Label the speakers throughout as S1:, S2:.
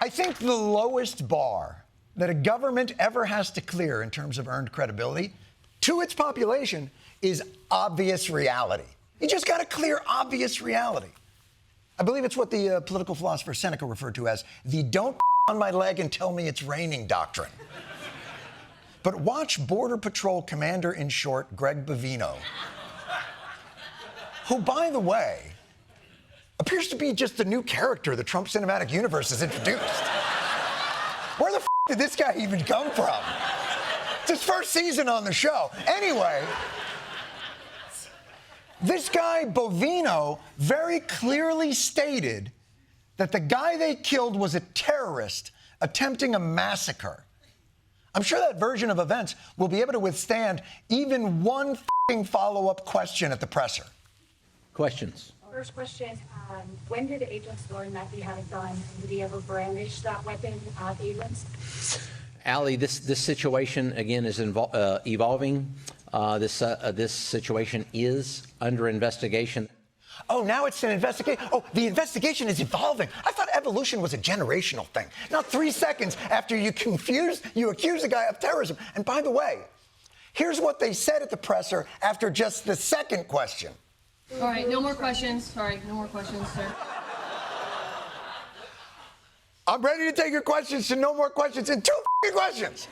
S1: I think the lowest bar that a government ever has to clear in terms of earned credibility to its population is obvious reality. You just got to clear obvious reality. I believe it's what the political philosopher Seneca referred to as the don't on my leg and tell me it's raining doctrine. But watch Border Patrol Commander-in-Short Greg Bovino, who, by the way, appears to be just the new character the Trump cinematic universe has introduced. Where the did this guy even come from? It's his first season on the show. Anyway, this guy, Bovino, very clearly stated that the guy they killed was a terrorist attempting a massacre. I'm sure that version of events will be able to withstand even one follow-up question at the presser.
S2: Questions.
S3: First question, when did agents learn that he had a gun? And did he ever brandish that weapon at agents?
S2: Allie, this situation, again, is evolving. This situation is under investigation.
S1: Oh, now it's an investigation. Oh, the investigation is evolving. I thought evolution was a generational thing. Now, 3 seconds after you accuse a guy of terrorism. And by the way, here's what they said at the presser after just the second question.
S4: All right, no more questions. Sorry, no more questions, sir.
S1: I'm ready to take your questions to no more questions and 2 questions.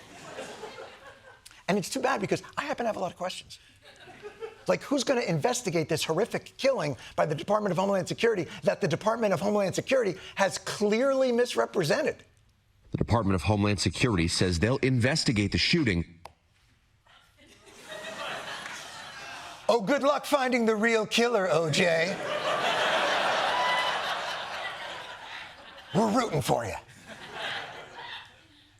S1: And it's too bad because I happen to have a lot of questions. Like, who's going to investigate this horrific killing by the Department of Homeland Security that the Department of Homeland Security has clearly misrepresented?
S5: The Department of Homeland Security says they'll investigate the shooting.
S1: Oh, good luck finding the real killer, OJ. We're rooting for you.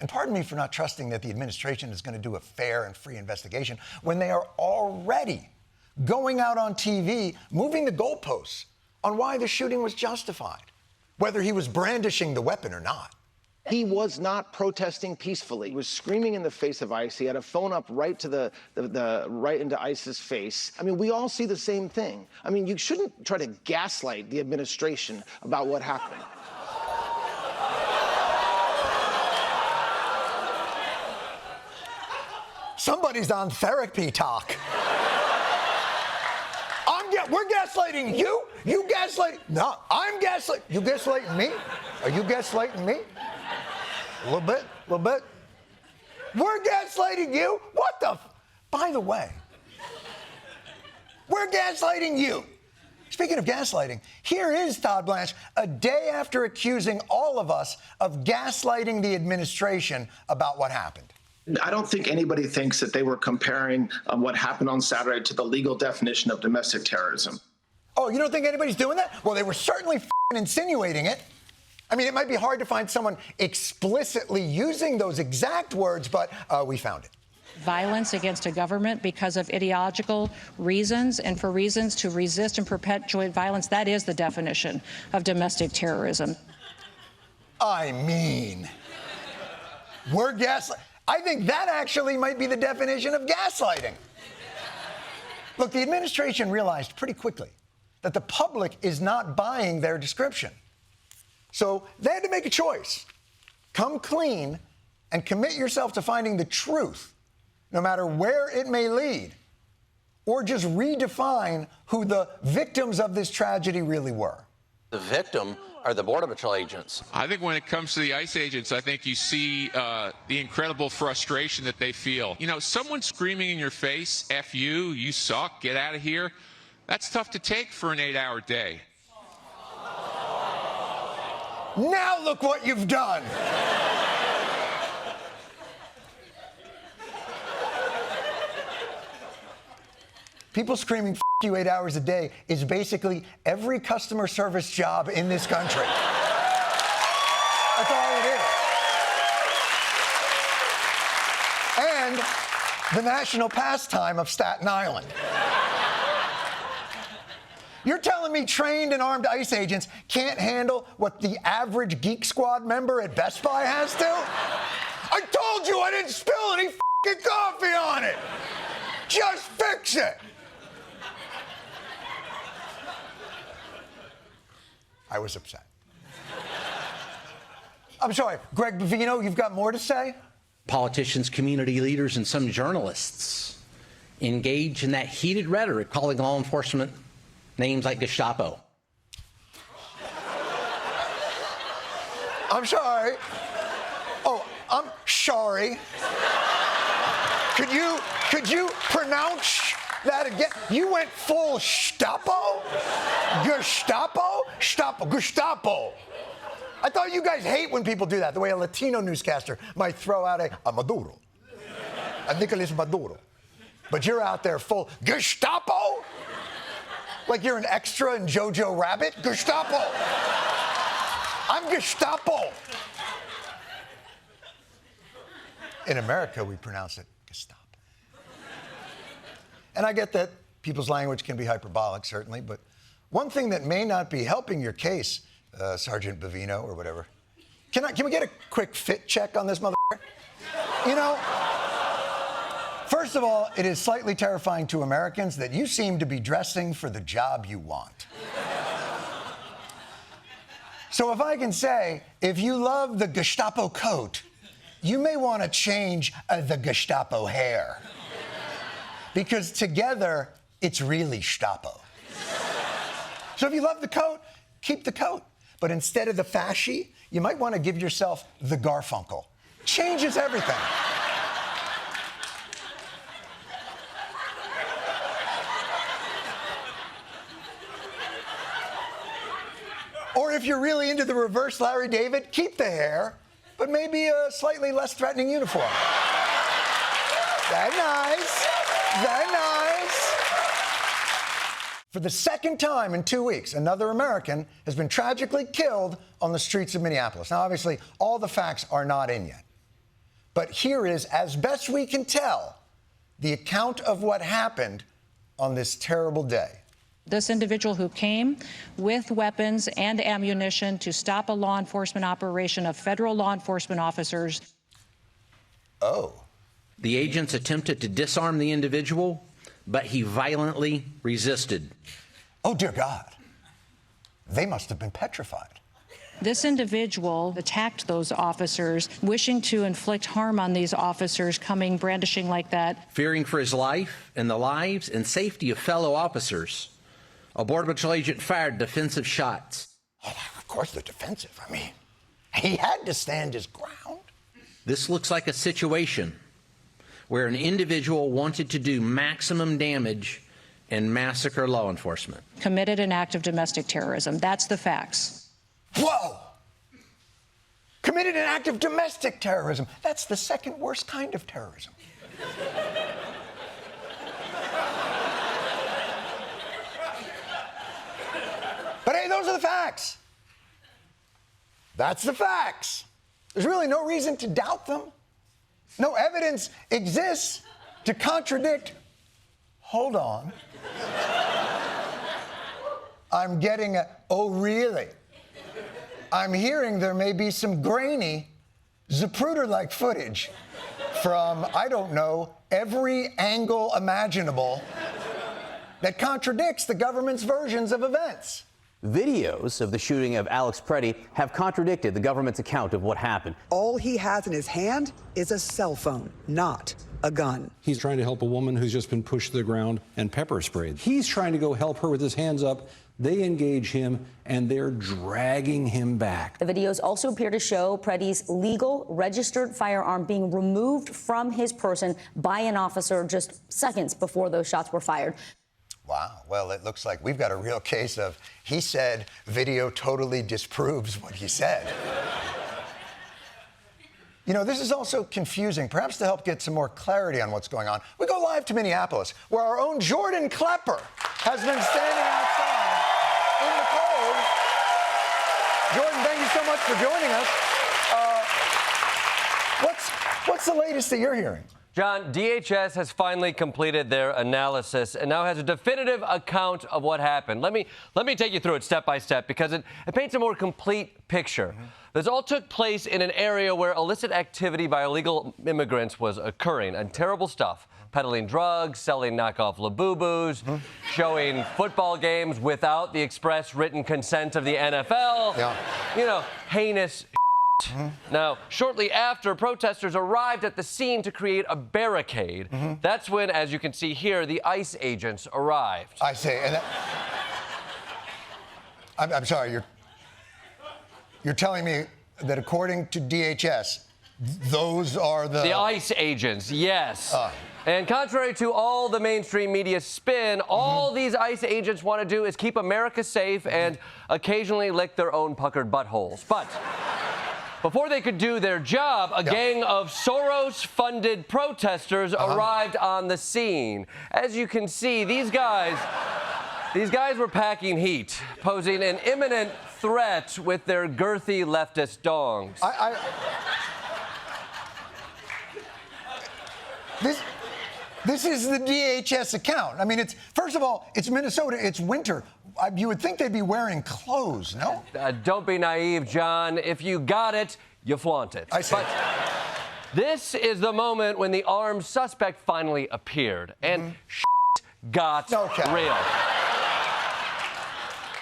S1: And pardon me for not trusting that the administration is going to do a fair and free investigation when they are already going out on TV, moving the goalposts on why the shooting was justified, whether he was brandishing the weapon or not.
S6: He was not protesting peacefully. He was screaming in the face of ICE. He had a phone up right to right into ICE's face. I mean, we all see the same thing. I mean, you shouldn't try to gaslight the administration about what happened.
S1: Somebody's on therapy talk. We're gaslighting you? You gaslight? No, I'm gaslighting. You gaslighting me? Are you gaslighting me? A little bit, a little bit. We're gaslighting you? What the? By the way, we're gaslighting you. Speaking of gaslighting, here is Todd Blanche a day after accusing all of us of gaslighting the administration about what happened.
S7: I don't think anybody thinks that they were comparing what happened on Saturday to the legal definition of domestic terrorism.
S1: Oh, you don't think anybody's doing that? Well, they were certainly insinuating it. I mean, it might be hard to find someone explicitly using those exact words, but we found it.
S8: Violence against a government because of ideological reasons and for reasons to resist and perpetuate violence, that is the definition of domestic terrorism.
S1: I mean, we're gaslighting. I think that actually might be the definition of gaslighting. Look, the administration realized pretty quickly that the public is not buying their description. So they had to make a choice. Come clean and commit yourself to finding the truth, no matter where it may lead, or just redefine who the victims of this tragedy really were.
S9: The victim are the Border Patrol agents.
S10: I think when it comes to the ICE agents, I think you see the incredible frustration that they feel. You know, someone screaming in your face, F you, you suck, get out of here, that's tough to take for an 8-hour day.
S1: Now look what you've done. People screaming, F you 8 hours a day is basically every customer service job in this country. That's all it is. And the national pastime of Staten Island. You're telling me trained and armed ICE agents can't handle what the average Geek Squad member at Best Buy has to? I told you I didn't spill any f***ing coffee on it. Just fix it. I was upset. I'm sorry, Greg Bavino, you've got more to say?
S2: Politicians, community leaders, and some journalists engage in that heated rhetoric, calling law enforcement names like Gestapo.
S1: I'm sorry. Oh, I'm sorry. Could you pronounce that again? You went full Gestapo? Gestapo? Gestapo. I thought you guys hate when people do that, the way a Latino newscaster might throw out a Maduro, a Nicolas Maduro. But you're out there full Gestapo? Like you're an extra in Jojo Rabbit? Gestapo. I'm Gestapo. In America, we pronounce it Gestapo. And I get that people's language can be hyperbolic, certainly, but one thing that may not be helping your case, Sergeant Bavino or whatever, can we get a quick fit check on this motherfucker? You know, first of all, it is slightly terrifying to Americans that you seem to be dressing for the job you want. So if I can say, if you love the Gestapo coat, you may want to change the Gestapo hair. Because together, it's really Gestapo. So if you love the coat, keep the coat. But instead of the fasci, you might want to give yourself the Garfunkel. Changes everything. Or if you're really into the reverse Larry David, keep the hair, but maybe a slightly less threatening uniform. Very nice. Very nice. For the second time in 2 weeks, another American has been tragically killed on the streets of Minneapolis. Now, obviously, all the facts are not in yet. But here is, as best we can tell, the account of what happened on this terrible day.
S8: This individual who came with weapons and ammunition to stop a law enforcement operation of federal law enforcement officers.
S1: Oh.
S2: The agents attempted to disarm the individual, but he violently resisted.
S1: Oh, dear God. They must have been petrified.
S8: This individual attacked those officers, wishing to inflict harm on these officers, coming brandishing like that.
S2: Fearing for his life and the lives and safety of fellow officers, a Border Patrol agent fired defensive shots.
S1: Oh, of course they're defensive. I mean, he had to stand his ground.
S2: This looks like a situation where an individual wanted to do maximum damage and massacre law enforcement.
S8: Committed an act of domestic terrorism. That's the facts.
S1: Whoa! Committed an act of domestic terrorism. That's the second worst kind of terrorism. But hey, those are the facts. That's the facts. There's really no reason to doubt them. No evidence exists to contradict. Hold on. I'm getting a, oh, really? I'm hearing there may be some grainy, Zapruder-like footage from, I don't know, every angle imaginable that contradicts the government's versions of events.
S11: Videos of the shooting of Alex Preddy have contradicted the government's account of what happened.
S12: All he has in his hand is a cell phone, not a gun.
S13: He's trying to help a woman who's just been pushed to the ground and pepper sprayed. He's trying to go help her with his hands up. They engage him, and they're dragging him back.
S14: The videos also appear to show Preddy's legal, registered firearm being removed from his person by an officer just seconds before those shots were fired.
S1: Wow. Well, it looks like we've got a real case of he said video totally disproves what he said. You know, this is also confusing. Perhaps to help get some more clarity on what's going on, we go live to Minneapolis, where our own Jordan Klepper has been standing outside in the cold. Jordan, thank you so much for joining us. What's the latest that you're hearing?
S15: John, DHS has finally completed their analysis and now has a definitive account of what happened. Let me take you through it step by step because it paints a more complete picture. This all took place in an area where illicit activity by illegal immigrants was occurring, and terrible stuff. Peddling drugs, selling knockoff Labubus, showing football games without the express written consent of the NFL.
S1: Yeah.
S15: You know, heinous stopped. Now, shortly after, protesters arrived at the scene to create a barricade. That's when, as you can see here, the ICE agents arrived.
S1: I see. And I'm sorry, you're telling me that according to DHS, those are the
S15: ICE agents, yes. And contrary to all the mainstream media spin, all these ICE agents want to do is keep America safe and occasionally lick their own puckered buttholes. But before they could do their job, a gang of Soros-funded protesters arrived on the scene. As you can see, these guys were packing heat, posing an imminent threat with their girthy leftist dongs.
S1: This is the DHS account. I mean, first of all, it's Minnesota, it's winter. You would think they'd be wearing clothes, no?
S15: Don't be naive, John. If you got it, you flaunt it.
S1: I see.
S15: But this is the moment when the armed suspect finally appeared, and got real.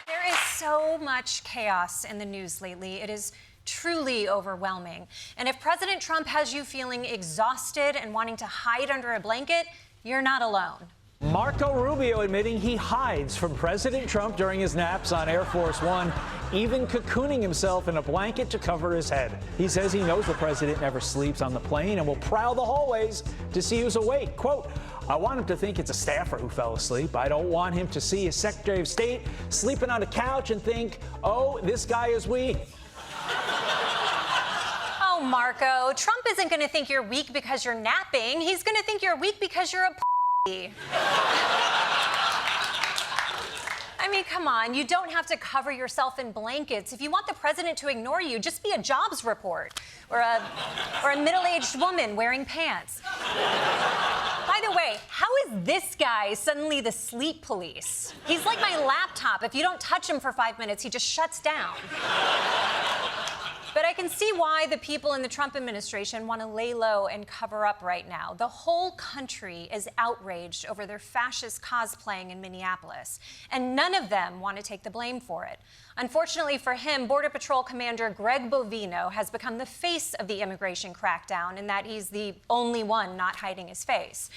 S16: There is so much chaos in the news lately. It is truly overwhelming. And if President Trump has you feeling exhausted and wanting to hide under a blanket, you're not alone.
S17: Marco Rubio admitting he hides from President Trump during his naps on Air Force One, even cocooning himself in a blanket to cover his head. He says he knows the president never sleeps on the plane and will prowl the hallways to see who's awake. Quote, I want him to think it's a staffer who fell asleep. I don't want him to see his Secretary of State sleeping on a couch and think, oh, this guy is weak.
S16: Oh, Marco, Trump isn't going to think you're weak because you're napping. He's going to think you're weak because you're a p***. I mean, come on, you don't have to cover yourself in blankets. If you want the president to ignore you, just be a jobs report or a middle-aged woman wearing pants. By the way, how is this guy suddenly the sleep police? He's like my laptop. If you don't touch him for 5 minutes, he just shuts down. But I can see why the people in the Trump administration want to lay low and cover up right now. The whole country is outraged over their fascist cosplaying in Minneapolis, and none of them want to take the blame for it. Unfortunately for him, Border Patrol Commander Greg Bovino has become the face of the immigration crackdown in that he's the only one not hiding his face.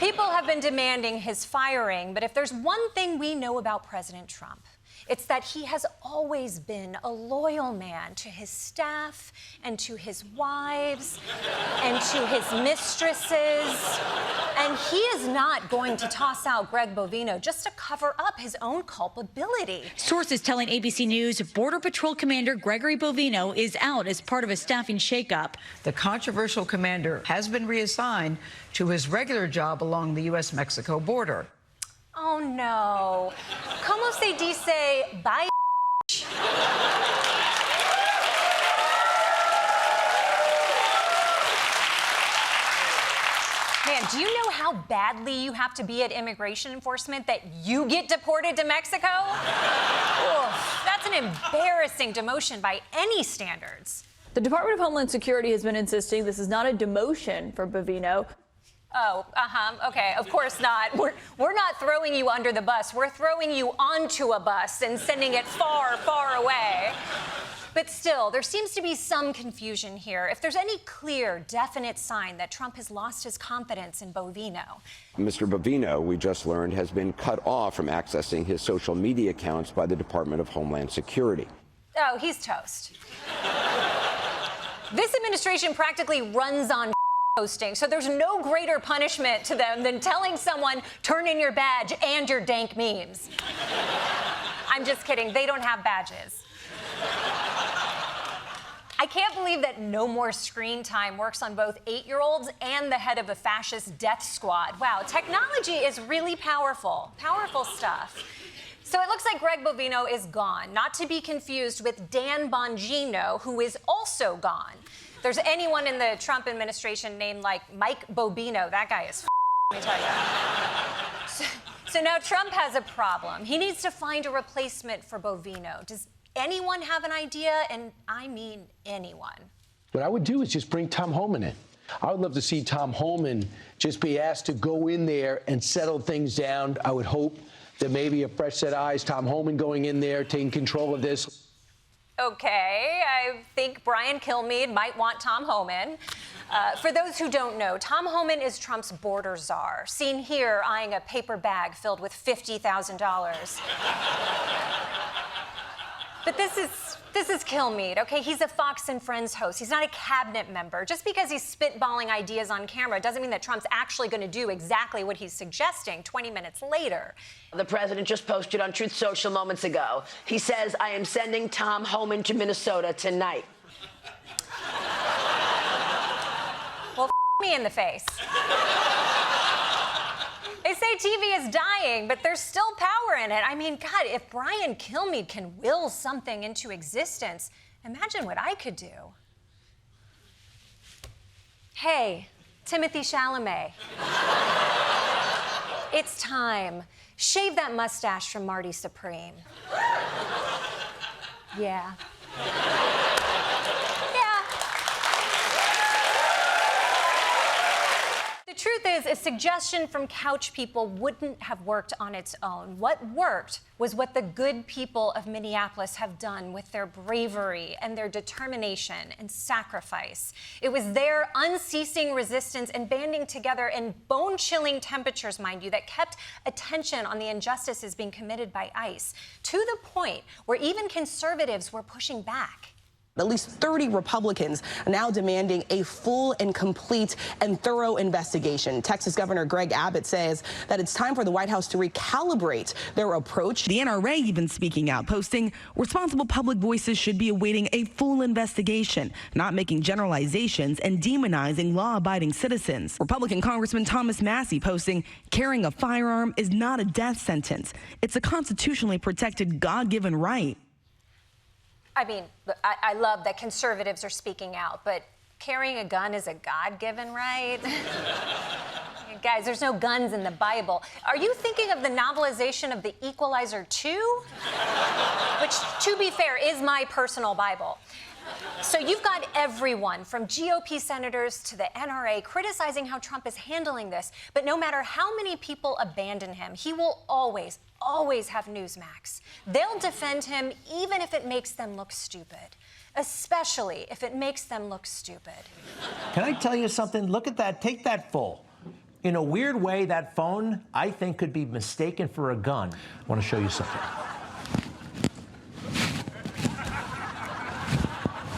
S16: People have been demanding his firing, but if there's one thing we know about President Trump, it's that he has always been a loyal man to his staff and to his wives and to his mistresses. And he is not going to toss out Greg Bovino just to cover up his own culpability.
S18: Sources telling ABC News Border Patrol Commander Gregory Bovino is out as part of a staffing shakeup.
S19: The controversial commander has been reassigned to his regular job along the U.S.-Mexico border.
S16: Oh, no. Como se dice bye, Man, do you know how badly you have to be at immigration enforcement that you get deported to Mexico? Oof, that's an embarrassing demotion by any standards.
S20: The Department of Homeland Security has been insisting this is not a demotion for Bovino.
S16: Oh, okay, of course not. We're not throwing you under the bus. We're throwing you onto a bus and sending it far, far away. But still, there seems to be some confusion here. If there's any clear, definite sign that Trump has lost his confidence in Bovino.
S21: Mr. Bovino, we just learned, has been cut off from accessing his social media accounts by the Department of Homeland Security.
S16: Oh, he's toast. This administration practically runs on posting, so there's no greater punishment to them than telling someone, turn in your badge and your dank memes. I'm just kidding, they don't have badges. I can't believe that no more screen time works on both 8-year-olds and the head of a fascist death squad. Wow, technology is really powerful. Powerful stuff. So it looks like Greg Bovino is gone, not to be confused with Dan Bongino, who is also gone. If there's anyone in the Trump administration named like Mike Bobino, that guy is let me tell you. So now Trump has a problem. He needs to find a replacement for Bovino. Does anyone have an idea? And I mean anyone.
S22: What I would do is just bring Tom Homan in. I would love to see Tom Homan just be asked to go in there and settle things down. I would hope that maybe a fresh set of eyes, Tom Homan going in there, taking control of this.
S16: Okay, I think Brian Kilmeade might want Tom Homan. For those who don't know, Tom Homan is Trump's border czar, seen here eyeing a paper bag filled with $50,000. But this is Kilmeade, okay? He's a Fox and Friends host. He's not a cabinet member. Just because he's spitballing ideas on camera doesn't mean that Trump's actually going to do exactly what he's suggesting 20 minutes later.
S3: The president just posted on Truth Social moments ago. He says, I am sending Tom Homan to Minnesota tonight.
S16: Well, me in the face. They say TV is dying, but there's still power in it. I mean, God, if Brian Kilmeade can will something into existence, imagine what I could do. Hey, Timothy Chalamet. It's time. Shave that mustache from Marty Supreme. Yeah. The truth is, a suggestion from couch people wouldn't have worked on its own. What worked was what the good people of Minneapolis have done with their bravery and their determination and sacrifice. It was their unceasing resistance and banding together in bone-chilling temperatures, mind you, that kept attention on the injustices being committed by ICE, to the point where even conservatives were pushing back.
S4: At least 30 Republicans are now demanding a full and complete and thorough investigation. Texas Governor Greg Abbott says that it's time for the White House to recalibrate their approach.
S23: The NRA even speaking out, posting, responsible public voices should be awaiting a full investigation, not making generalizations and demonizing law-abiding citizens. Republican Congressman Thomas Massey posting, carrying a firearm is not a death sentence. It's a constitutionally protected, God-given right.
S16: I mean, I love that conservatives are speaking out, but carrying a gun is a God-given right? Guys, there's no guns in the Bible. Are you thinking of the novelization of The Equalizer 2? Which, to be fair, is my personal Bible. So you've got everyone from GOP senators to the NRA criticizing how Trump is handling this, but no matter how many people abandon him, he will always have Newsmax. They'll defend him even if it makes them look stupid, especially if it makes them look stupid.
S24: Can I tell you something? Look at that. Take that full. In a weird way, that phone, I think, could be mistaken for a gun. I want to show you something.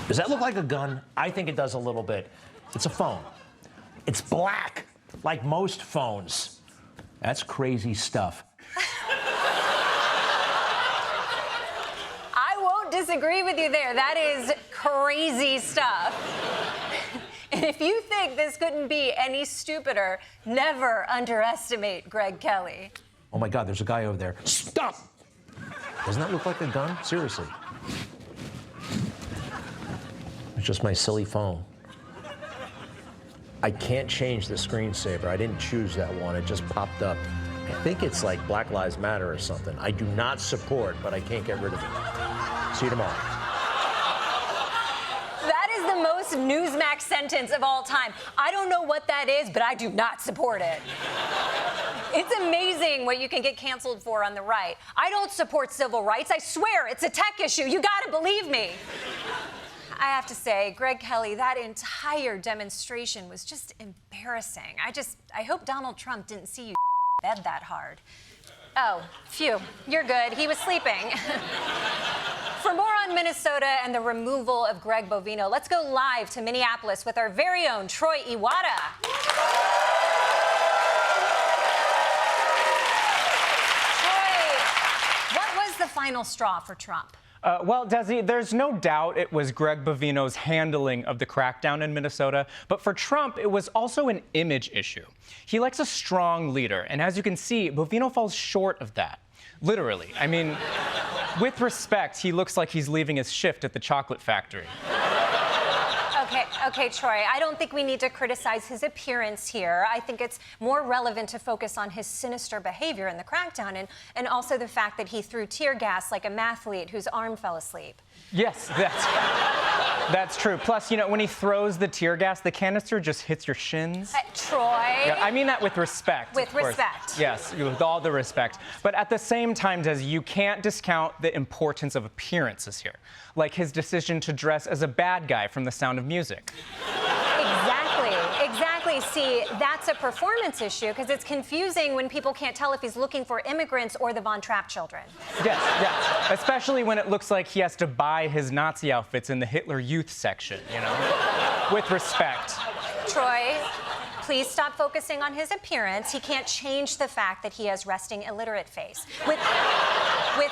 S24: Does that look like a gun? I think it does a little bit. It's a phone. It's black, like most phones. That's crazy stuff.
S16: I won't disagree with you there. That is crazy stuff. And if you think this couldn't be any stupider, never underestimate Greg Kelly.
S24: Oh my God, there's a guy over there. Stop! Doesn't that look like a gun? Seriously. It's just my silly phone. I can't change the screensaver. I didn't choose that one. It just popped up. I think it's like Black Lives Matter or something. I do not support, but I can't get rid of it. See you tomorrow.
S16: That is the most Newsmax sentence of all time. I don't know what that is, but I do not support it. It's amazing what you can get canceled for on the right. I don't support civil rights. I swear, it's a tech issue. You gotta believe me. I have to say, Greg Kelly, that entire demonstration was just embarrassing. I hope Donald Trump didn't see you bed that hard. Oh, phew, you're good. He was sleeping. For more on Minnesota and the removal of Greg Bovino, let's go live to Minneapolis with our very own Troy Iwata. Troy, what was the final straw for Trump?
S25: Well, Desi, there's no doubt it was Greg Bovino's handling of the crackdown in Minnesota, but for Trump, it was also an image issue. He likes a strong leader, and as you can see, Bovino falls short of that. Literally. I mean, with respect, he looks like he's leaving his shift at the chocolate factory.
S16: Okay, Troy, I don't think we need to criticize his appearance here. I think it's more relevant to focus on his sinister behavior in the crackdown and also the fact that he threw tear gas like a mathlete whose arm fell asleep.
S25: Yes, that's true. Plus, you know, when he throws the tear gas, the canister just hits your shins.
S16: Troy.
S25: Yeah, I mean that with respect.
S16: With
S25: of course.
S16: respect.
S25: Yes, with all the respect. But at the same time, Desi, you can't discount the importance of appearances here. Like his decision to dress as a bad guy from The Sound of Music.
S16: Exactly. See, that's a performance issue because it's confusing when people can't tell if he's looking for immigrants or the Von Trapp children.
S25: Yes. Especially when it looks like he has to buy his Nazi outfits in the Hitler Youth section, you know? With respect.
S16: Troy, please stop focusing on his appearance. He can't change the fact that he has resting illiterate face. With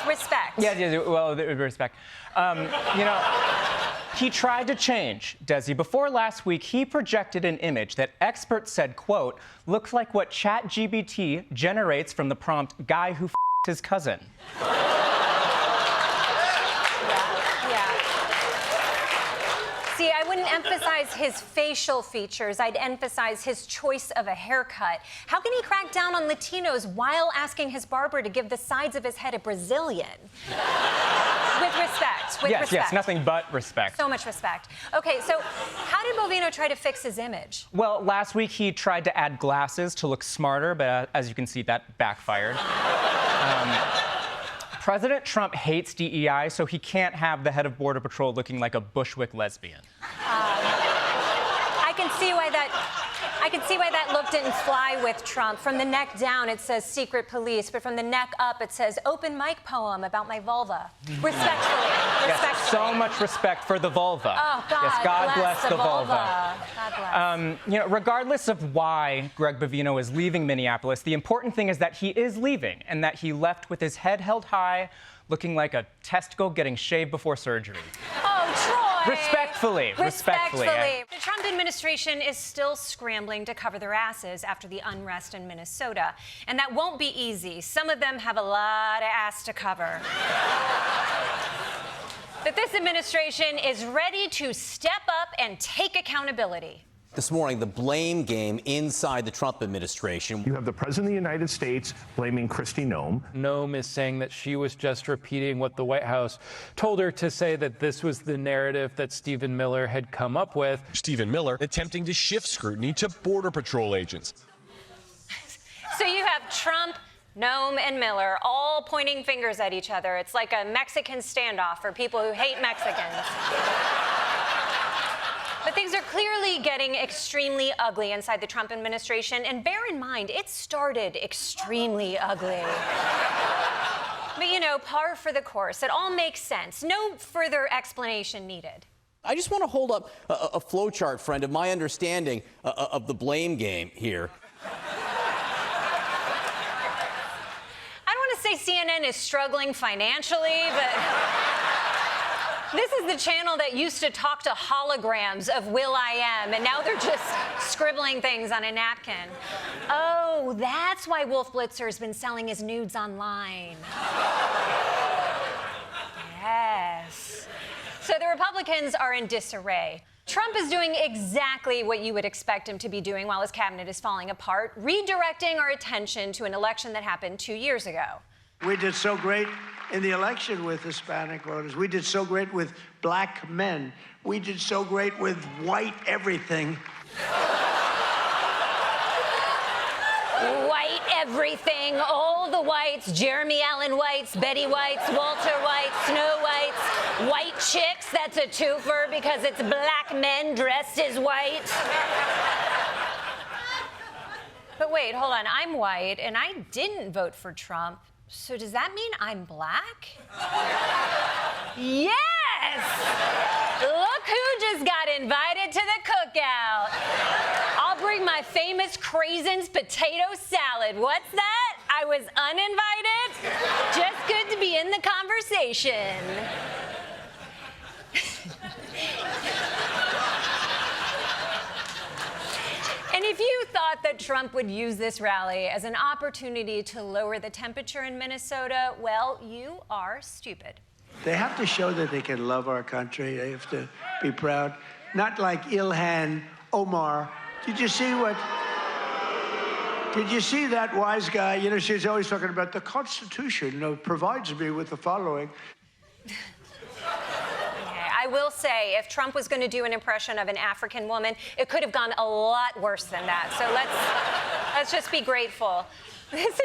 S16: respect.
S25: Yeah, well, with respect. You know, he tried to change, Desi. Before last week, he projected an image that experts said, quote, looks like what ChatGPT generates from the prompt, guy who f***ed his cousin.
S16: See, I wouldn't emphasize his facial features. I'd emphasize his choice of a haircut. How can he crack down on Latinos while asking his barber to give the sides of his head a Brazilian? With respect.
S25: Yes, nothing but respect.
S16: So much respect. Okay, so how did Bovino try to fix his image?
S25: Well, last week he tried to add glasses to look smarter, but as you can see, that backfired. President Trump hates DEI, so he can't have the head of Border Patrol looking like a Bushwick lesbian.
S16: I can see why that look didn't fly with Trump. From the neck down, it says secret police, but from the neck up, it says open mic poem about my vulva. Respectfully.
S25: Yes, so much respect for the vulva.
S16: Oh, God,
S25: yes, God bless the vulva.
S16: God bless.
S25: You know, regardless of why Greg Bovino is leaving Minneapolis, the important thing is that he is leaving and that he left with his head held high, looking like a testicle getting shaved before surgery.
S16: Oh, Troy!
S25: Respectfully.
S16: The Trump administration is still scrambling to cover their asses after the unrest in Minnesota. And that won't be easy. Some of them have a lot of ass to cover. But this administration is ready to step up and take accountability.
S11: This morning, the blame game inside the Trump administration.
S5: You have the President of the United States blaming Kristi Noem.
S6: Noem is saying that she was just repeating what the White House told her to say, that this was the narrative that Stephen Miller had come up with.
S7: Stephen Miller attempting to shift scrutiny to Border Patrol agents.
S16: So you have Trump, Noem, and Miller all pointing fingers at each other. It's like a Mexican standoff for people who hate Mexicans. But things are clearly getting extremely ugly inside the Trump administration. And bear in mind, it started extremely ugly. But, you know, par for the course. It all makes sense. No further explanation needed.
S11: I just want to hold up a flowchart, friend, of my understanding of the blame game here.
S16: I don't want to say CNN is struggling financially, but this is the channel that used to talk to holograms of Will.i.am, and now they're just scribbling things on a napkin. Oh, that's why Wolf Blitzer's been selling his nudes online. Yes. So the Republicans are in disarray. Trump is doing exactly what you would expect him to be doing while his cabinet is falling apart, redirecting our attention to an election that happened 2 years ago.
S9: We did so great in the election with Hispanic voters. We did so great with black men. We did so great with white everything.
S16: White everything, all the whites, Jeremy Allen Whites, Betty Whites, Walter White, Snow Whites, white chicks, that's a twofer because it's black men dressed as white. But wait, hold on, I'm white and I didn't vote for Trump. So does that mean I'm black? Yes! Look who just got invited to the cookout. I'll bring my famous Craisins potato salad. What's that? I was uninvited? Just good to be in the conversation. And if you thought that Trump would use this rally as an opportunity to lower the temperature in Minnesota, well, you are stupid.
S9: They have to show that they can love our country. They have to be proud. Not like Ilhan Omar. Did you see that wise guy? You know, she's always talking about the Constitution, provides me with the following.
S16: will say, if Trump was going to do an impression of an African woman, it could have gone a lot worse than that. So let's just be grateful. This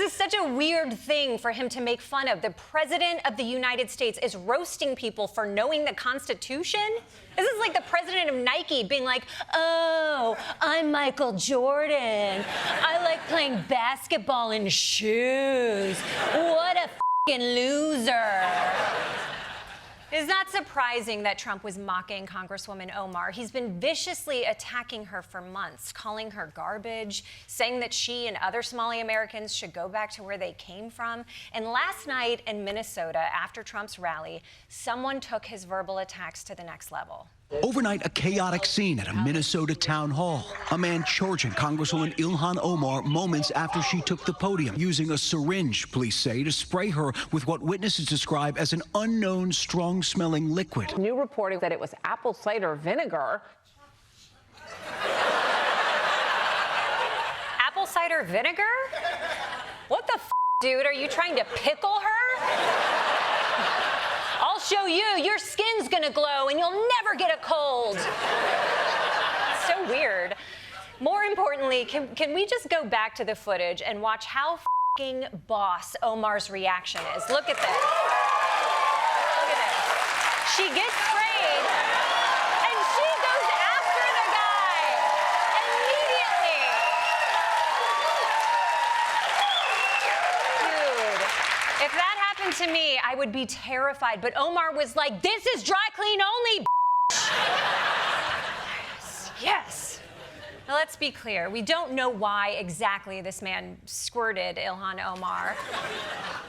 S16: is such a weird thing for him to make fun of. The President of the United States is roasting people for knowing the Constitution? This is like the president of Nike being like, oh, I'm Michael Jordan. I like playing basketball in shoes. What a f***ing loser. It's not surprising that Trump was mocking Congresswoman Omar. He's been viciously attacking her for months, calling her garbage, saying that she and other Somali Americans should go back to where they came from. And last night in Minnesota, after Trump's rally, someone took his verbal attacks to the next level.
S2: Overnight, a chaotic scene at a Minnesota town hall. A man charging Congresswoman Ilhan Omar moments after she took the podium, using a syringe, police say, to spray her with what witnesses describe as an unknown, strong-smelling liquid.
S8: New reporting that it was apple cider vinegar.
S16: Apple cider vinegar? What the f***, dude? Are you trying to pickle her? I'll show you. Your skin's gonna glow and you'll never get a cold. So weird. More importantly, can we just go back to the footage and watch how f***ing boss Omar's reaction is? Look at this. Look at this. She gets sprayed and she goes after the guy immediately. Dude, if that happened to me, I would be terrified. But Omar was like, this is dry clean only, Yes, yes. Now, let's be clear. We don't know why exactly this man squirted Ilhan Omar.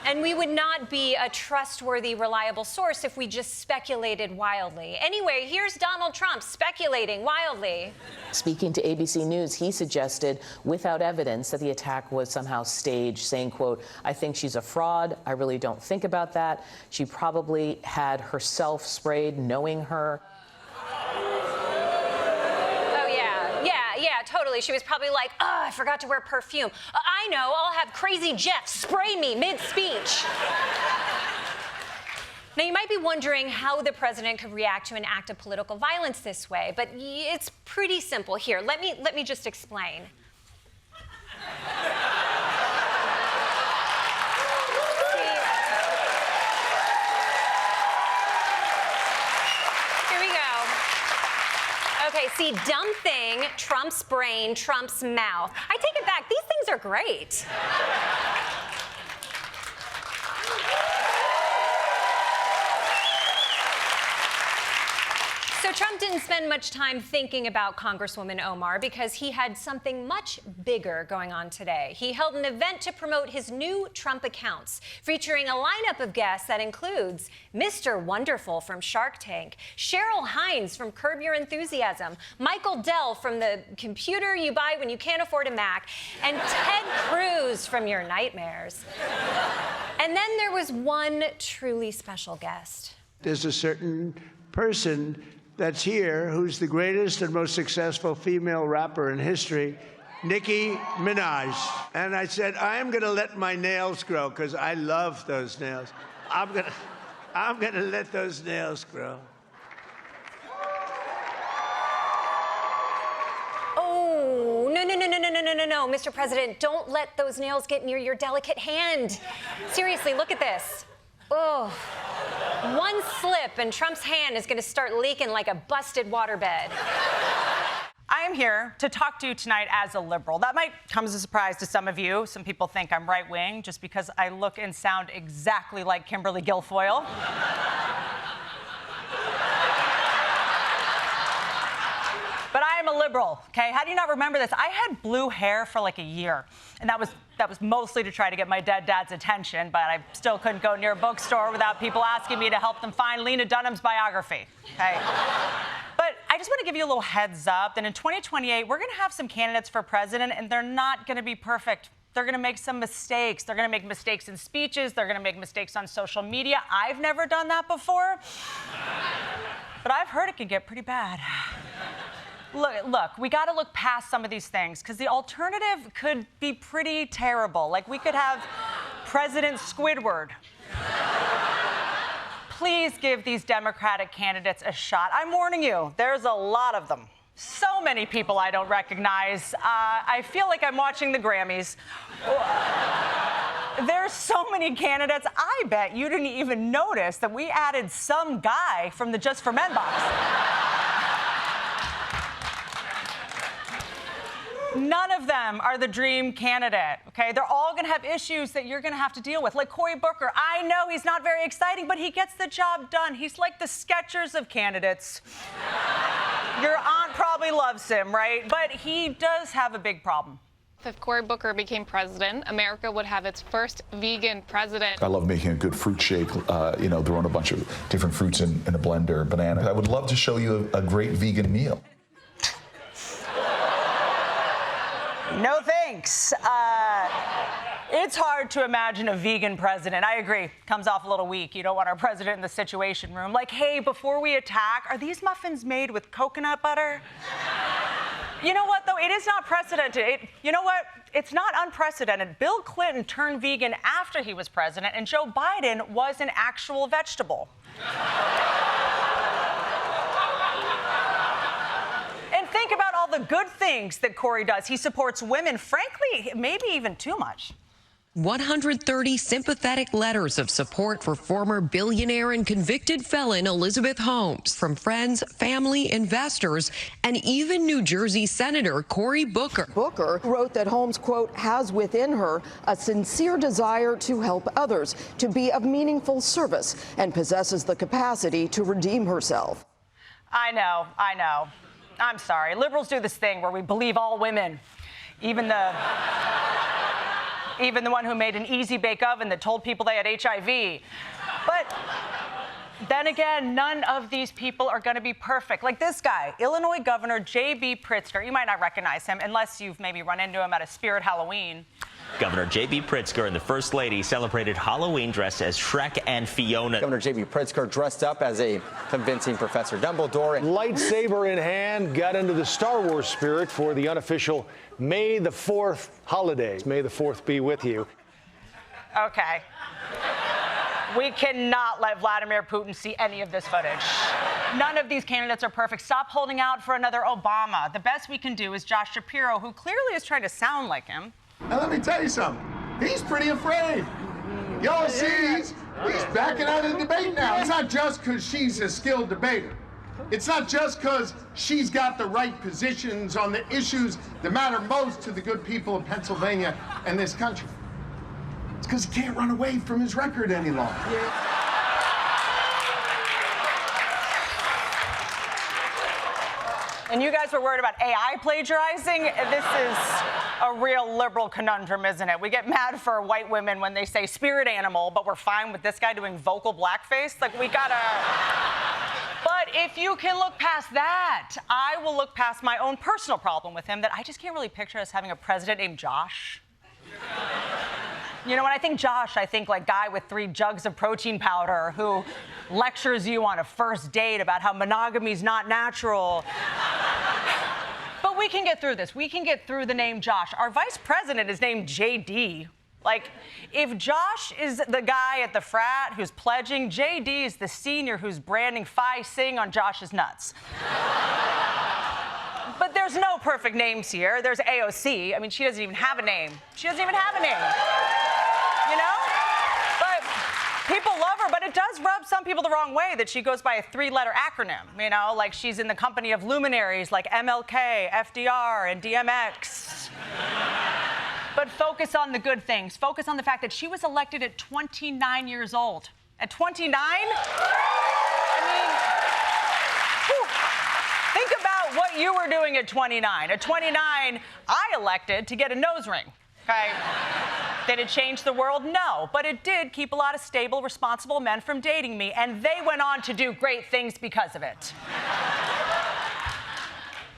S16: And we would not be a trustworthy, reliable source if we just speculated wildly. Anyway, here's Donald Trump speculating wildly.
S10: Speaking to ABC News, he suggested, without evidence, that the attack was somehow staged, saying, quote, I think she's a fraud. I really don't think about that. She probably had herself sprayed, knowing her.
S16: Yeah, totally. She was probably like, oh, I forgot to wear perfume. I know, I'll have Crazy Jeff spray me mid-speech. Now, you might be wondering how the president could react to an act of political violence this way, but it's pretty simple. Here, let me just explain. Okay, see, dumb thing, Trump's brain, Trump's mouth. I take it back. These things are great. So Trump didn't spend much time thinking about Congresswoman Omar because he had something much bigger going on today. He held an event to promote his new Trump accounts, featuring a lineup of guests that includes Mr. Wonderful from Shark Tank, Cheryl Hines from Curb Your Enthusiasm, Michael Dell from the computer you buy when you can't afford a Mac, and Ted Cruz from Your Nightmares. And then there was one truly special guest.
S9: There's a certain person that's here who's the greatest and most successful female rapper in history, Nicki Minaj. And I said, I am gonna let my nails grow because I love those nails. I'm gonna let those nails grow.
S16: Oh, no, Mr. President, don't let those nails get near your delicate hand. Seriously, look at this. Oh, one slip and Trump's hand is going to start leaking like a busted waterbed.
S12: I am here to talk to you tonight as a liberal. That might come as a surprise to some of you. Some people think I'm right-wing just because I look and sound exactly like Kimberly Guilfoyle. But I am a liberal, okay? How do you not remember this? I had blue hair for like a year, and that was mostly to try to get my dad's attention, but I still couldn't go near a bookstore without people asking me to help them find Lena Dunham's biography, okay? But I just want to give you a little heads up that in 2028, we're going to have some candidates for president, and they're not going to be perfect. They're going to make some mistakes. They're going to make mistakes in speeches. They're going to make mistakes on social media. I've never done that before, but I've heard it can get pretty bad. Look, we got to look past some of these things because the alternative could be pretty terrible. Like we could have President Squidward, please give these Democratic candidates a shot. I'm warning you, there's a lot of them. So many people I don't recognize. I feel like I'm watching the Grammys. There's so many candidates, I bet you didn't even notice that we added some guy from the Just for Men box. None of them are the dream candidate, okay? They're all gonna have issues that you're gonna have to deal with. Like Cory Booker, I know he's not very exciting, but he gets the job done. He's like the Skechers of candidates. Your aunt probably loves him, right? But he does have a big problem.
S1: If Cory Booker became president, America would have its first vegan president.
S13: I love making a good fruit shake, throwing a bunch of different fruits in a blender, banana. I would love to show you a great vegan meal.
S12: No thanks. It's hard to imagine a vegan president. I agree. Comes off a little weak. You don't want our president in the Situation Room. Like, hey, before we attack, are these muffins made with coconut butter? You know what, though? It is not precedented. You know what? It's not unprecedented. Bill Clinton turned vegan after he was president, and Joe Biden was an actual vegetable. And think about all the good things that Cory does. He supports women, frankly, maybe even too much.
S14: 130 sympathetic letters of support for former billionaire and convicted felon Elizabeth Holmes from friends, family, investors, and even New Jersey Senator Cory Booker.
S15: Booker wrote that Holmes, quote, has within her a sincere desire to help others, to be of meaningful service, and possesses the capacity to redeem herself.
S12: I know. I'm sorry. Liberals do this thing where we believe all women, even the one who made an easy bake oven that told people they had HIV. But then again, none of these people are going to be perfect. Like this guy, Illinois Governor J.B. Pritzker. You might not recognize him unless you've maybe run into him at a Spirit Halloween.
S17: Governor J.B. Pritzker and the First Lady celebrated Halloween dressed as Shrek and Fiona.
S26: Governor J.B. Pritzker dressed up as a convincing Professor Dumbledore.
S22: Lightsaber in hand, got into the Star Wars spirit for the unofficial May the 4th holiday. May the 4th be with you.
S12: Okay. We cannot let Vladimir Putin see any of this footage. None of these candidates are perfect. Stop holding out for another Obama. The best we can do is Josh Shapiro, who clearly is trying to sound like him.
S27: Now, let me tell you something. He's pretty afraid. Y'all see, he's backing out of the debate now. It's not just because she's a skilled debater. It's not just because she's got the right positions on the issues that matter most to the good people of Pennsylvania and this country. It's because he can't run away from his record any longer.
S12: And you guys were worried about AI plagiarizing? This is a real liberal conundrum, isn't it? We get mad for white women when they say spirit animal, but we're fine with this guy doing vocal blackface. Like, we gotta... But if you can look past that, I will look past my own personal problem with him that I just can't really picture us having a president named Josh. You know, when I think Josh, I think like guy with 3 jugs of protein powder who lectures you on a first date about how monogamy's not natural. But we can get through this. We can get through the name Josh. Our vice president is named JD. Like, if Josh is the guy at the frat who's pledging, JD is the senior who's branding Phi Sing on Josh's nuts. But there's no perfect names here. There's AOC. I mean, she doesn't even have a name. She doesn't even have a name. You know? But people love her, but it does rub some people the wrong way that she goes by a 3-letter acronym. You know, like she's in the company of luminaries like MLK, FDR, and DMX. But focus on the good things. Focus on the fact that she was elected at 29 years old. At 29? I mean, whew. Think about what you were doing at 29. At 29, I elected to get a nose ring, okay? Did it change the world? No, but it did keep a lot of stable, responsible men from dating me, and they went on to do great things because of it.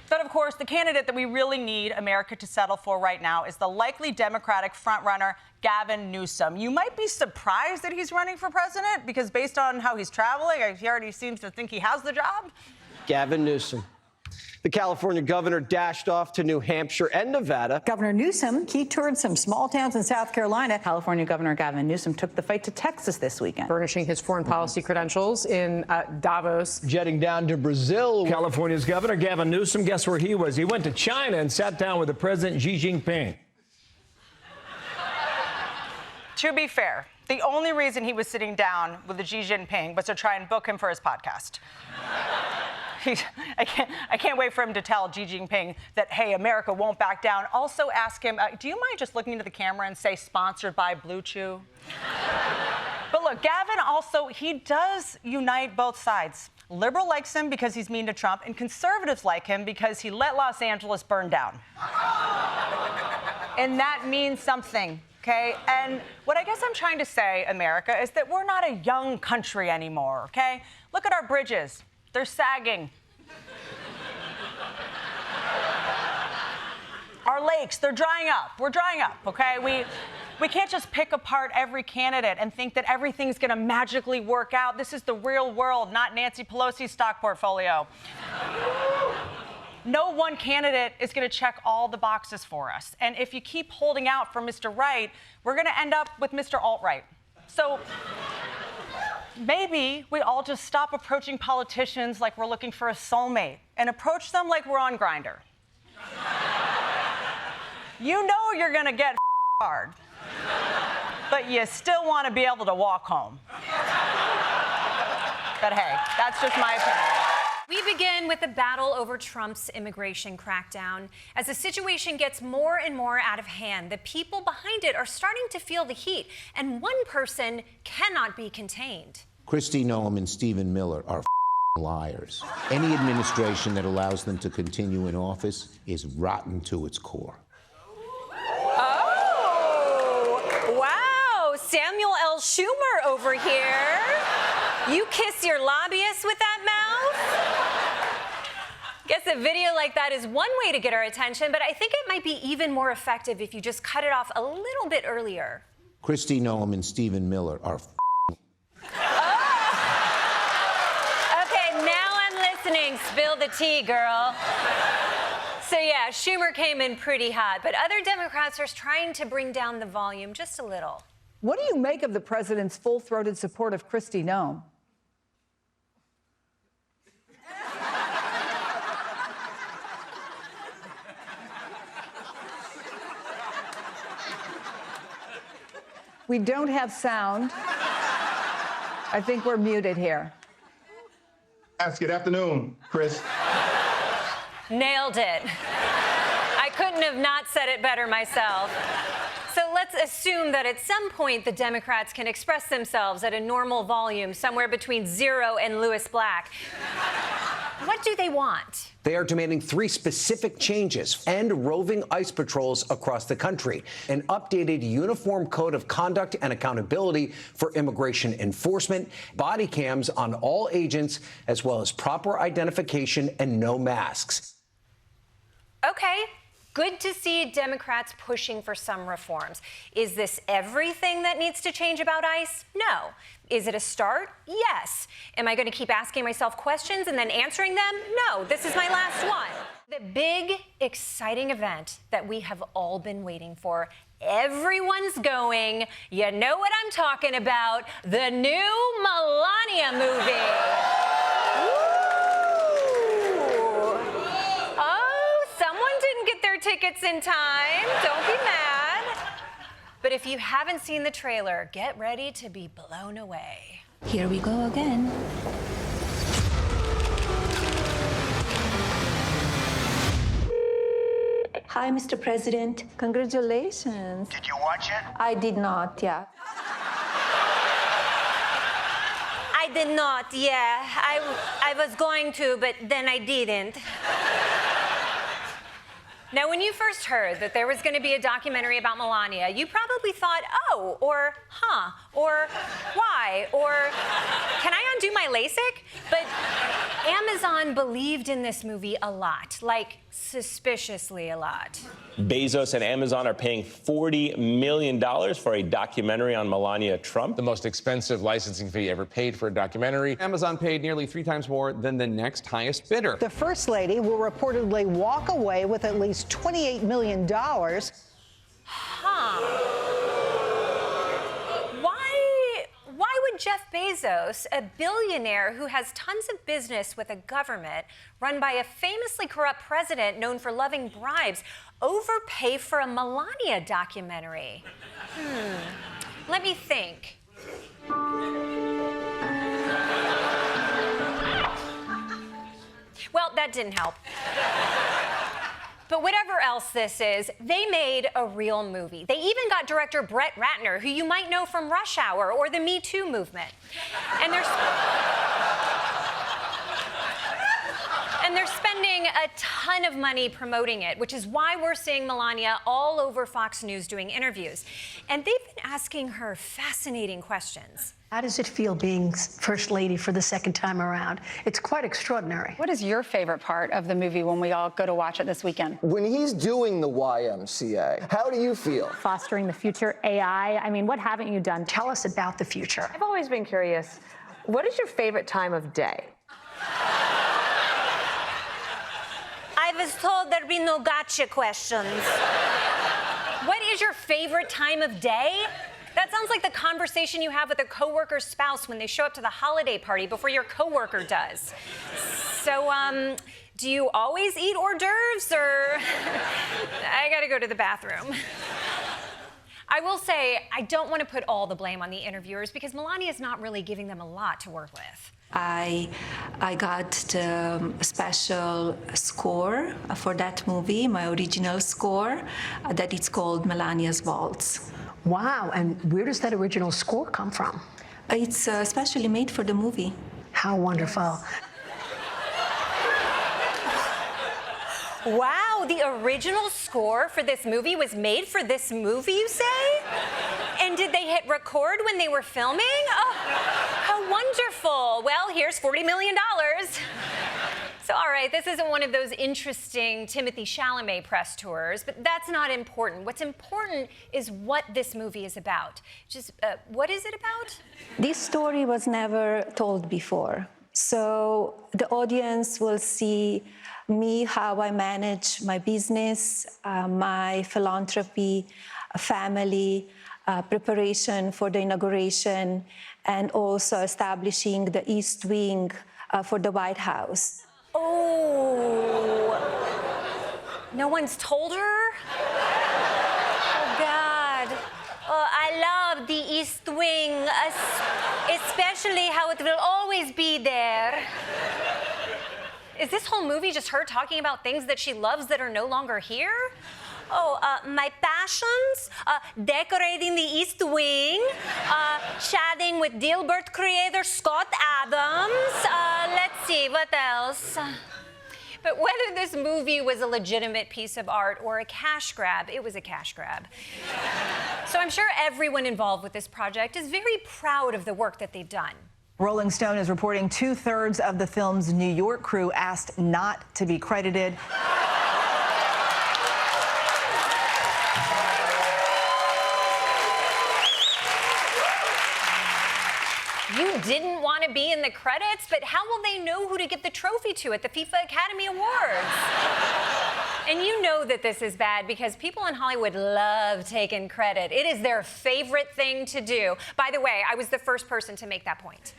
S12: But of course, the candidate that we really need America to settle for right now is the likely Democratic frontrunner, Gavin Newsom. You might be surprised that he's running for president because based on how he's traveling, he already seems to think he has the job.
S28: Gavin Newsom.
S3: The California governor dashed off to New Hampshire and Nevada.
S4: Governor Newsom, he toured some small towns in South Carolina. California Governor Gavin Newsom took the fight to Texas this weekend,
S18: furnishing his foreign policy credentials in Davos.
S22: Jetting down to Brazil.
S19: California's Governor Gavin Newsom, guess where he was? He went to China and sat down with the President Xi Jinping.
S12: To be fair, the only reason he was sitting down with Xi Jinping was to try and book him for his podcast. I can't wait for him to tell Xi Jinping that, hey, America won't back down. Also ask him, do you mind just looking into the camera and say sponsored by Blue Chew? But look, Gavin also, he does unite both sides. Liberal likes him because he's mean to Trump, and conservatives like him because he let Los Angeles burn down. And that means something. Okay, and what I guess I'm trying to say, America, is that we're not a young country anymore, okay? Look at our bridges. They're sagging. Our lakes, they're drying up. We're drying up, okay? We can't just pick apart every candidate and think that everything's going to magically work out. This is the real world, not Nancy Pelosi's stock portfolio. No one candidate is going to check all the boxes for us. And if you keep holding out for Mr. Right, we're going to end up with Mr. Alt-Right. So maybe we all just stop approaching politicians like we're looking for a soulmate and approach them like we're on Grindr. You know you're going to get hard, but you still want to be able to walk home. But hey, that's just my opinion.
S16: We begin with the battle over Trump's immigration crackdown. As the situation gets more and more out of hand, the people behind it are starting to feel the heat, and one person cannot be contained.
S20: Kristi Noem and Stephen Miller are liars. Any administration that allows them to continue in office is rotten to its core.
S16: Oh, wow. Samuel L. Schumer over here. You kiss your lobbyists with that mouth? Guess a video like that is one way to get our attention, but I think it might be even more effective if you just cut it off a little bit earlier.
S20: Kristi Noem and Stephen Miller are
S16: Okay, now I'm listening. Spill the tea, girl. So yeah, Schumer came in pretty hot, but other Democrats are trying to bring down the volume just a little.
S4: What do you make of the president's full-throated support of Kristi Noem? We don't have sound. I think we're muted here.
S27: Good afternoon, Chris.
S16: Nailed it. I couldn't have not said it better myself. So let's assume that at some point the Democrats can express themselves at a normal volume, somewhere between 0 and Lewis Black. What do they want?
S21: They are demanding 3 specific changes: and roving ICE patrols across the country, an updated uniform code of conduct and accountability for immigration enforcement, body cams on all agents, as well as proper identification and no masks.
S16: Okay. Good to see Democrats pushing for some reforms. Is this everything that needs to change about ICE? No. Is it a start? Yes. Am I going to keep asking myself questions and then answering them? No. This is my last one. The big, exciting event that we have all been waiting for. Everyone's going. You know what I'm talking about. The new Melania movie. Tickets in time. Don't be mad. But if you haven't seen the trailer, get ready to be blown away.
S23: Here we go again. Hi, Mr. President. Congratulations.
S28: Did you watch it?
S23: I did not, yeah.
S16: I did not, yeah. I was going to, but then I didn't. Now, when you first heard that there was going to be a documentary about Melania, you probably thought, oh, or huh, or why, or can I don't do my LASIK, but Amazon believed in this movie a lot, like suspiciously a lot.
S2: Bezos and Amazon are paying $40 million for a documentary on Melania Trump.
S5: The most expensive licensing fee ever paid for a documentary.
S6: Amazon paid nearly 3 times more than the next highest bidder.
S7: The First Lady will reportedly walk away with at least $28 million.
S16: Why would Jeff Bezos, a billionaire who has tons of business with a government run by a famously corrupt president known for loving bribes, overpay for a Melania documentary? Let me think. Well, that didn't help. But whatever else this is, they made a real movie. They even got director Brett Ratner, who you might know from Rush Hour or the Me Too movement. And they're spending a ton of money promoting it, which is why we're seeing Melania all over Fox News doing interviews. And they've been asking her fascinating questions.
S11: How does it feel being First Lady for the second time around? It's quite extraordinary.
S4: What is your favorite part of the movie when we all go to watch it this weekend?
S3: When he's doing the YMCA, how do you feel?
S24: Fostering the future AI. I mean, what haven't you done?
S11: Tell us about the future.
S8: I've always been curious, what is your favorite time of day?
S16: I was told there'd be no gotcha questions. What is your favorite time of day? That sounds like the conversation you have with a coworker's spouse when they show up to the holiday party before your coworker does. So, do you always eat hors d'oeuvres, or I gotta go to the bathroom? I will say, I don't want to put all the blame on the interviewers because Melania's not really giving them a lot to work with.
S23: I got the special score for that movie, my original score, that it's called Melania's Waltz.
S11: Wow, and where does that original score come from?
S23: It's specially made for the movie.
S11: How wonderful.
S16: Wow, the original score for this movie was made for this movie, you say? And did they hit record when they were filming? Oh, how wonderful. Well, here's $40 million. So, all right, this isn't one of those interesting Timothée Chalamet press tours, but that's not important. What's important is what this movie is about. Just, what is it about?
S23: This story was never told before. So the audience will see me, how I manage my business, my philanthropy, family, preparation for the inauguration, and also establishing the East Wing for the White House.
S16: Oh, no one's told her? Oh, God. Oh, I love the East Wing, especially how it will always be there. Is this whole movie just her talking about things that she loves that are no longer here? Oh, my passions, decorating the East Wing, chatting with Gilbert creator Scott Adams. Let's see, what else? But whether this movie was a legitimate piece of art or a cash grab, it was a cash grab. So I'm sure everyone involved with this project is very proud of the work that they've done.
S25: Rolling Stone is reporting 2/3 of the film's New York crew asked not to be credited.
S16: You didn't want to be in the credits, but how will they know who to give the trophy to at the FIFA Academy Awards? And you know that this is bad because people in Hollywood love taking credit. It is their favorite thing to do. By the way, I was the first person to make that point.